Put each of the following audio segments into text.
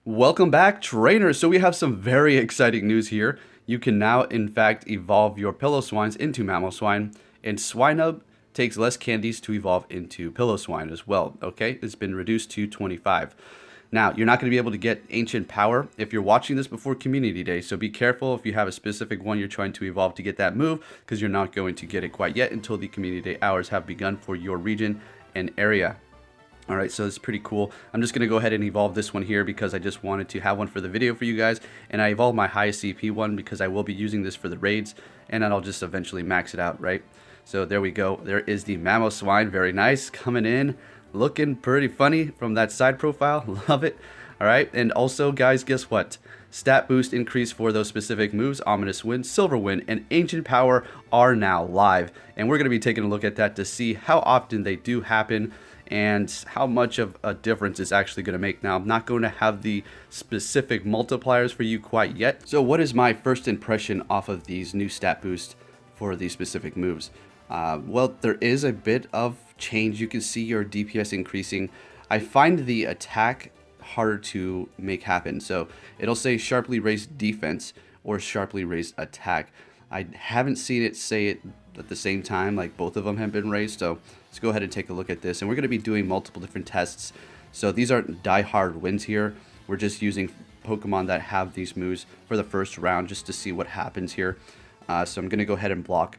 Welcome back, trainers. So we have some very exciting news here. You can now, in fact, evolve your Piloswines into Mamoswine, and Swinub takes less candies to evolve into Piloswine as well. Okay, it's been reduced to 25. Now, you're not going to be able to get Ancient Power if you're watching this before Community Day, so be careful if you have a specific one you're trying to evolve to get that move, because you're not going to get it quite yet until the Community Day hours have begun for your region and area. Alright, so it's pretty cool. I'm just going to go ahead and evolve this one here because I just wanted to have one for the video for you guys. And I evolved my highest CP one because I will be using this for the raids. And then I'll just eventually max it out, right? So there we go. There is the Mamoswine. Very nice. Coming in. Looking pretty funny from that side profile. Love it. Alright, and also guys, guess what? Stat boost increase for those specific moves, Ominous Wind, Silver Wind, and Ancient Power are now live. And we're going to be taking a look at that to see how often they do happen and how much of a difference it's actually going to make. Now, I'm not going to have the specific multipliers for you quite yet. So what is my first impression off of these new stat boosts for these specific moves? Well, there is a bit of change. You can see your DPS increasing. I find the attack harder to make happen. So it'll say sharply raised defense or sharply raised attack. I haven't seen it say it at the same time, like both of them have been raised. So let's go ahead and take a look at this, and we're going to be doing multiple different tests. So these aren't die-hard wins here. We're just using Pokemon that have these moves for the first round just to see what happens here. So I'm going to go ahead and block.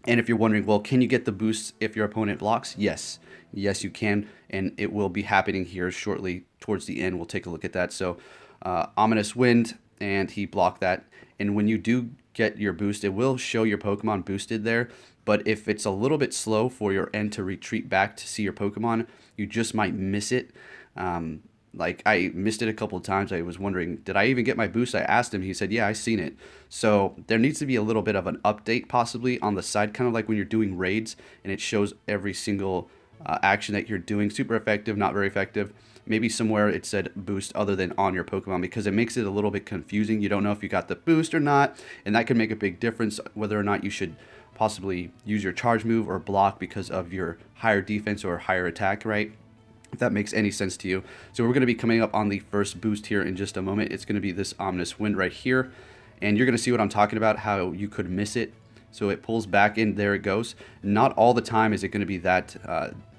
And if you're wondering, well, can you get the boosts if your opponent blocks? Yes. Yes, you can, and it will be happening here shortly towards the end. We'll take a look at that. So Ominous Wind, and he blocked that. And when you do get your boost, it will show your Pokemon boosted there. But if it's a little bit slow for your end to retreat back to see your Pokemon, you just might miss it. Like I missed it a couple of times. I was wondering, did I even get my boost? I asked him. He said, yeah, I seen it. So there needs to be a little bit of an update possibly on the side, kind of like when you're doing raids and it shows every single action that you're doing. Super effective, not very effective. Maybe somewhere it said boost other than on your Pokemon, because it makes it a little bit confusing. You don't know if you got the boost or not, and that can make a big difference whether or not you should possibly use your charge move or block because of your higher defense or higher attack, right? If that makes any sense to you. So we're going to be coming up on the first boost here in just a moment. It's going to be this Ominous Wind right here, and you're going to see what I'm talking about, how you could miss it. So it pulls back in, there it goes. Not all the time is it going to be that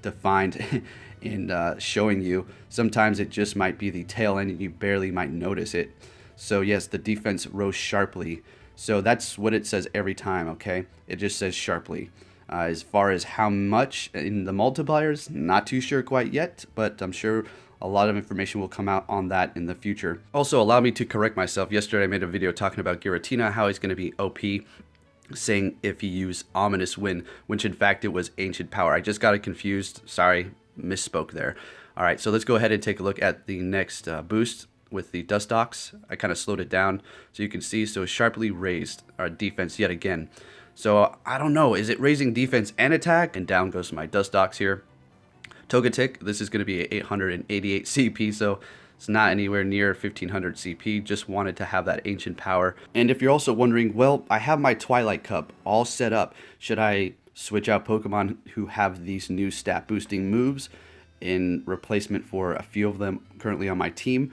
defined in showing you. Sometimes it just might be the tail end and you barely might notice it. So yes, the defense rose sharply. So that's what it says every time, okay? It just says sharply. As far as how much in the multipliers, not too sure quite yet, but I'm sure a lot of information will come out on that in the future. Also, allow me to correct myself. Yesterday I made a video talking about Giratina, how he's going to be OP, saying if he used Ominous Wind, which in fact it was Ancient Power. I just got it confused. Sorry, misspoke there. All right, so let's go ahead and take a look at the next boost with the Dustox. I kind of slowed it down so you can see. So sharply raised our defense yet again. So I don't know, is it raising defense and attack? And down goes my Dustox here. Togetic, this is going to be 888 CP, so it's not anywhere near 1500 CP. Just wanted to have that Ancient Power. And if you're also wondering, well, I have my Twilight Cup all set up. Should I switch out Pokemon who have these new stat boosting moves in replacement for a few of them currently on my team?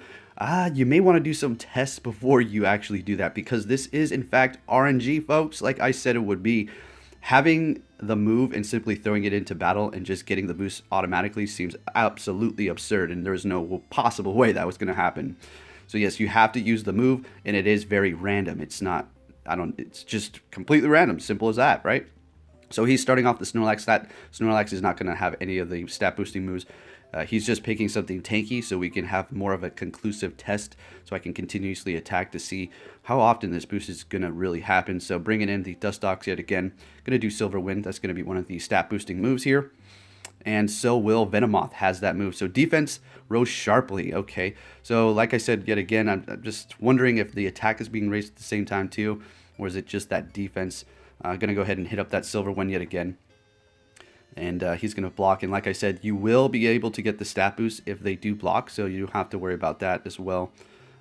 You may want to do some tests before you actually do that, because this is in fact RNG, folks, like I said it would be. Having the move and simply throwing it into battle and just getting the boost automatically seems absolutely absurd, and there's no possible way that was going to happen. So yes, you have to use the move, and it is very random. It's not, it's just completely random, simple as that, right? So he's starting off the Snorlax. That Snorlax is not going to have any of the stat boosting moves. He's just picking something tanky so we can have more of a conclusive test, so I can continuously attack to see how often this boost is going to really happen. So bringing in the Dustox yet again. Going to do Silver Wind. That's going to be one of the stat boosting moves here. And so will Venomoth has that move. So defense rose sharply. Okay. So like I said yet again, I'm just wondering if the attack is being raised at the same time too, or is it just that defense? Going to go ahead and hit up that Silver Wind yet again. And he's going to block. And like I said, you will be able to get the stat boost if they do block, so you don't have to worry about that as well.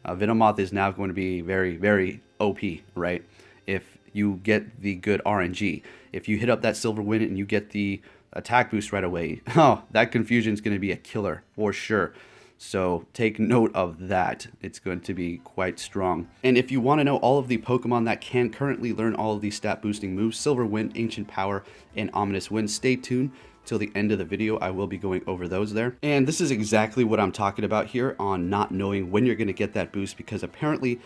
Venomoth is now going to be very, very OP, right? If you get the good RNG. If you hit up that Silver Wind and you get the attack boost right away, oh, that confusion is going to be a killer for sure. So take note of that. It's going to be quite strong. And if you want to know all of the Pokemon that can currently learn all of these stat boosting moves, Silver Wind, Ancient Power, and Ominous Wind, stay tuned till the end of the video. I will be going over those there. And this is exactly what I'm talking about here on not knowing when you're going to get that boost, because apparently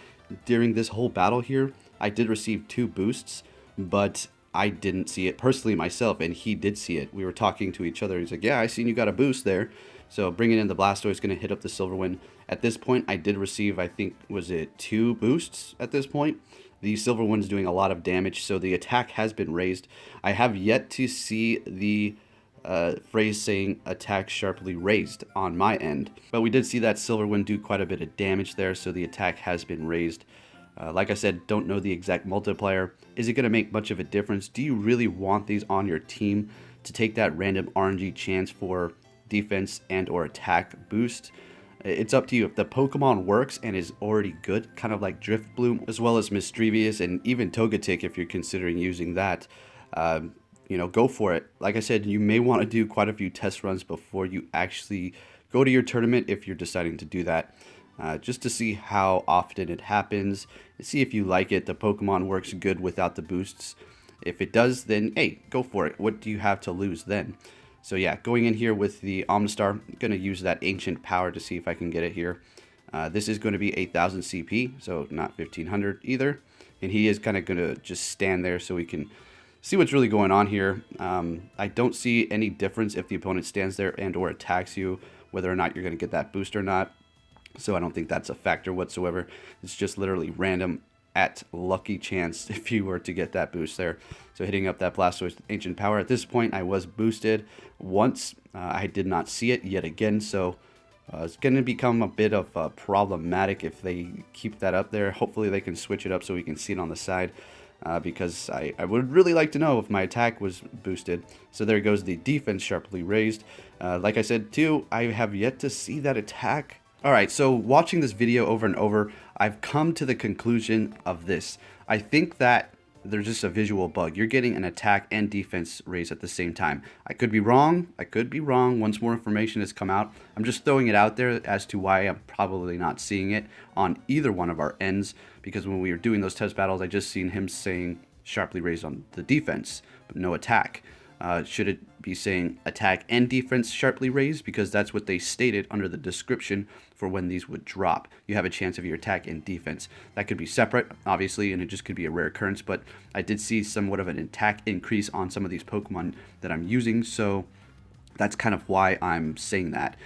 during this whole battle here, I did receive 2 boosts, but I didn't see it personally myself, and he did see it. We were talking to each other. He's like, yeah, I seen you got a boost there. So bringing in the Blastoise is going to hit up the Silver Wind. At this point, I did receive, I think, was it 2 boosts at this point? The Silver Wind's doing a lot of damage, so the attack has been raised. I have yet to see the phrase saying attack sharply raised on my end, but we did see that Silver Wind do quite a bit of damage there, so the attack has been raised. Like I said, don't know the exact multiplier. Is it going to make much of a difference? Do you really want these on your team to take that random RNG chance for defense and or attack boost? It's up to you. If the Pokemon works and is already good, kind of like Driftbloom, as well as Mischievous and even Togetic if you're considering using that, you know, go for it. Like I said, you may want to do quite a few test runs before you actually go to your tournament if you're deciding to do that. Just to see how often it happens, see if you like it. The Pokemon works good without the boosts. If it does, then hey, go for it. What do you have to lose then? So yeah, going in here with the Omastar, I'm going to use that Ancient Power to see if I can get it here. This is going to be 8,000 CP, so not 1,500 either. And he is kind of going to just stand there so we can see what's really going on here. I don't see any difference if the opponent stands there and or attacks you, whether or not you're going to get that boost or not. So I don't think that's a factor whatsoever. It's just literally random at lucky chance if you were to get that boost there. So hitting up that Blastoise Ancient Power. At this point, I was boosted once. I did not see it yet again, so it's going to become a bit of problematic if they keep that up there. Hopefully they can switch it up so we can see it on the side. Because I would really like to know if my attack was boosted. So there goes the defense sharply raised. Like I said too, I have yet to see that attack. Alright, so watching this video over and over, I've come to the conclusion of this. I think that there's just a visual bug. You're getting an attack and defense raise at the same time. I could be wrong. I could be wrong. Once more information has come out, I'm just throwing it out there as to why I'm probably not seeing it on either one of our ends. Because when we were doing those test battles, I just seen him saying sharply raised on the defense, but no attack. Should it be saying attack and defense sharply raised? Because that's what they stated under the description for when these would drop. You have a chance of your attack and defense. That could be separate, obviously, and it just could be a rare occurrence, but I did see somewhat of an attack increase on some of these Pokemon that I'm using, so that's kind of why I'm saying that.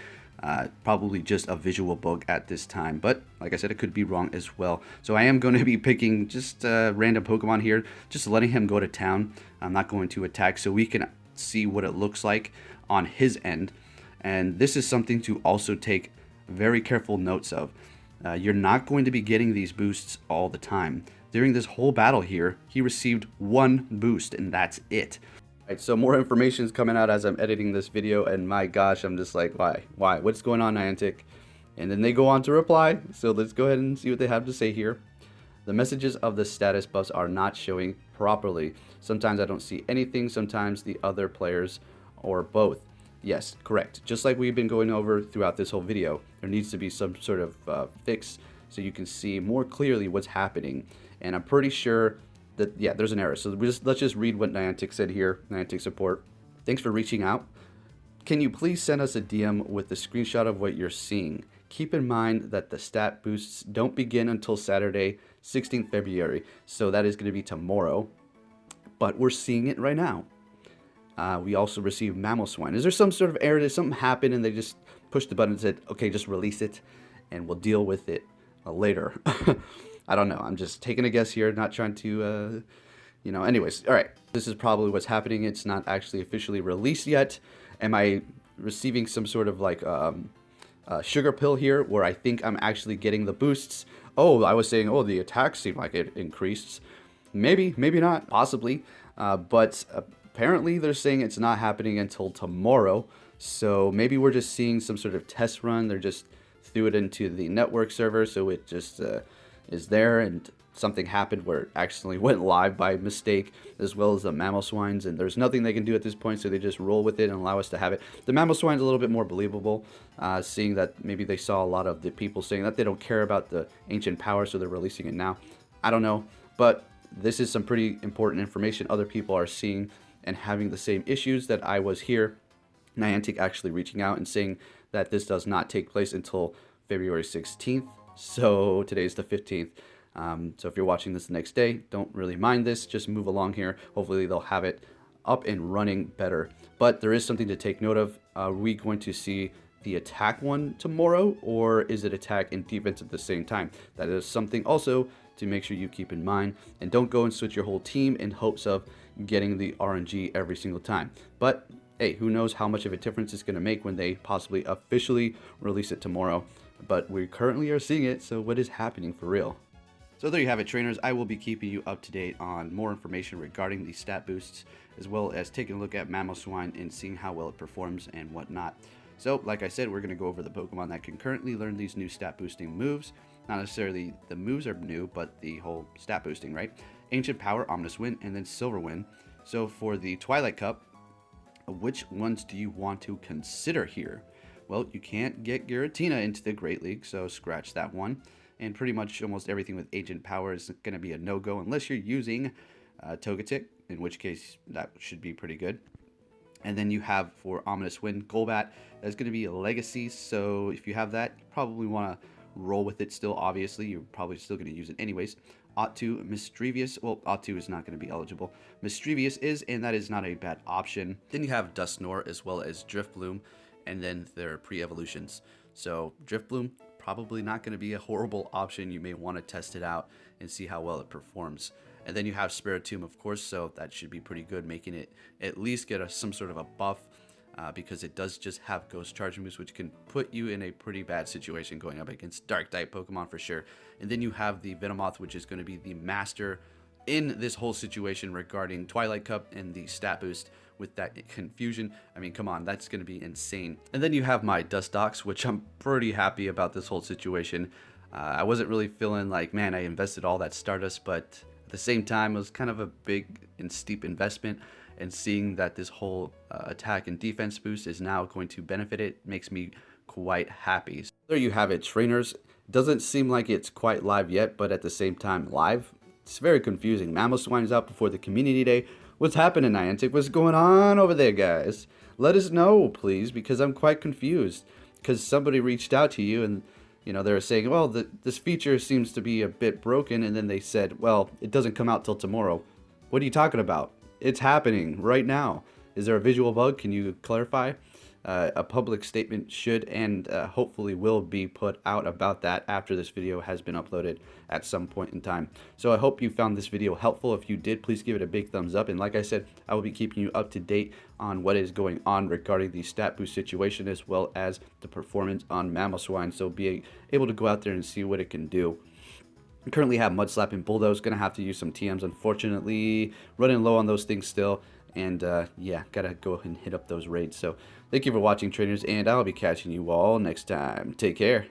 Probably just a visual bug at this time, but like I said, it could be wrong as well. So I am going to be picking just random Pokemon here, just letting him go to town. I'm not going to attack, so we can see what it looks like on his end. And this is something to also take very careful notes of. You're not going to be getting these boosts all the time. During this whole battle here, he received 1 boost, and that's it. Right, so more information is coming out as I'm editing this video, and my gosh, I'm just like, why? What's going on, Niantic? And then they go on to reply, so let's go ahead and see what they have to say here. The messages of the status buffs are not showing properly. Sometimes I don't see anything, sometimes the other players, or both. Yes, correct. Just like we've been going over throughout this whole video, there needs to be some sort of fix so you can see more clearly what's happening. And I'm pretty sure that, yeah, there's an error. So let's just read what Niantic said here. Niantic support. Thanks for reaching out. Can you please send us a DM with the screenshot of what you're seeing? Keep in mind that the stat boosts don't begin until Saturday, 16th February. So that is going to be tomorrow. But we're seeing it right now. We also received Mamoswine. Is there some sort of error? Did something happen and they just pushed the button and said, okay, just release it and we'll deal with it later? I don't know. I'm just taking a guess here, not trying to, you know, anyways. All right. This is probably what's happening. It's not actually officially released yet. Am I receiving some sort of like sugar pill here where I think I'm actually getting the boosts? Oh, I was saying, oh, the attacks seem like it increased. Maybe, maybe not, possibly. But apparently they're saying it's not happening until tomorrow. So maybe we're just seeing some sort of test run. They're just threw it into the network server, so it just is there, and something happened where it accidentally went live by mistake, as well as the Mamoswines, and there's nothing they can do at this point, so they just roll with it and allow us to have it. The Mamoswine's a little bit more believable, seeing that maybe they saw a lot of the people saying that they don't care about the ancient power, so they're releasing it now. I don't know, but this is some pretty important information. Other people are seeing and having the same issues that I was here. Niantic actually reaching out and saying that this does not take place until February 16th. So today's the 15th. So if you're watching this the next day, don't really mind this. Just move along here. Hopefully they'll have it up and running better. But there is something to take note of. Are we going to see the attack one tomorrow, or is it attack and defense at the same time? That is something also to make sure you keep in mind. And don't go and switch your whole team in hopes of getting the RNG every single time. But hey, who knows how much of a difference it's going to make when they possibly officially release it tomorrow. But we currently are seeing it, so what is happening for real? So there you have it, trainers. I will be keeping you up to date on more information regarding these stat boosts, as well as taking a look at Mamoswine and seeing how well it performs and whatnot. So, like I said, we're going to go over the Pokemon that can currently learn these new stat boosting moves. Not necessarily the moves are new, but the whole stat boosting, right? Ancient Power, Mamoswine, and then Silverwind. So for the Twilight Cup, which ones do you want to consider here? Well, you can't get Giratina into the Great League, so scratch that one. And pretty much almost everything with Ancient Power is going to be a no-go unless you're using Togetic, in which case that should be pretty good. And then you have for Mamoswine, Golbat, that's going to be a Legacy, so if you have that, you probably want to roll with it still, obviously. You're probably still going to use it anyways. Ottu, Mischievous, well, Ottu is not going to be eligible. Mischievous is, and that is not a bad option. Then you have Dusknoir as well as Drifloon, and then their pre-evolutions. So Drifloon, probably not going to be a horrible option. You may want to test it out and see how well it performs. And then you have Spiritomb, of course, so that should be pretty good, making it at least get some sort of a buff, because it does just have Ghost Charge moves, which can put you in a pretty bad situation going up against Dark-type Pokemon for sure. And then you have the Venomoth, which is going to be the master in this whole situation regarding Twilight Cup and the stat boost with that confusion. I mean, come on, that's going to be insane. And then you have my Dustox, which I'm pretty happy about this whole situation. I wasn't really feeling like, man, I invested all that Stardust, but at the same time, it was kind of a big and steep investment. And seeing that this whole attack and defense boost is now going to benefit it makes me quite happy. So there you have it, trainers. Doesn't seem like it's quite live yet, but at the same time, live. It's very confusing. Mamoswine is out before the community day. What's happening, Niantic? What's going on over there, guys? Let us know, please, because I'm quite confused. Because somebody reached out to you and, you know, they were saying, well, this feature seems to be a bit broken. And then they said, well, it doesn't come out till tomorrow. What are you talking about? It's happening right now. Is there a visual bug? Can you clarify? A public statement should and hopefully will be put out about that after this video has been uploaded at some point in time. So I hope you found this video helpful. If you did, please give it a big thumbs up. And like I said, I will be keeping you up to date on what is going on regarding the stat boost situation as well as the performance on Mamoswine. So be able to go out there and see what it can do. I currently have Mudslap and Bulldoze. Gonna have to use some TMs, unfortunately. Running low on those things still. And yeah, gotta go and hit up those raids. So thank you for watching, trainers, and I'll be catching you all next time. Take care.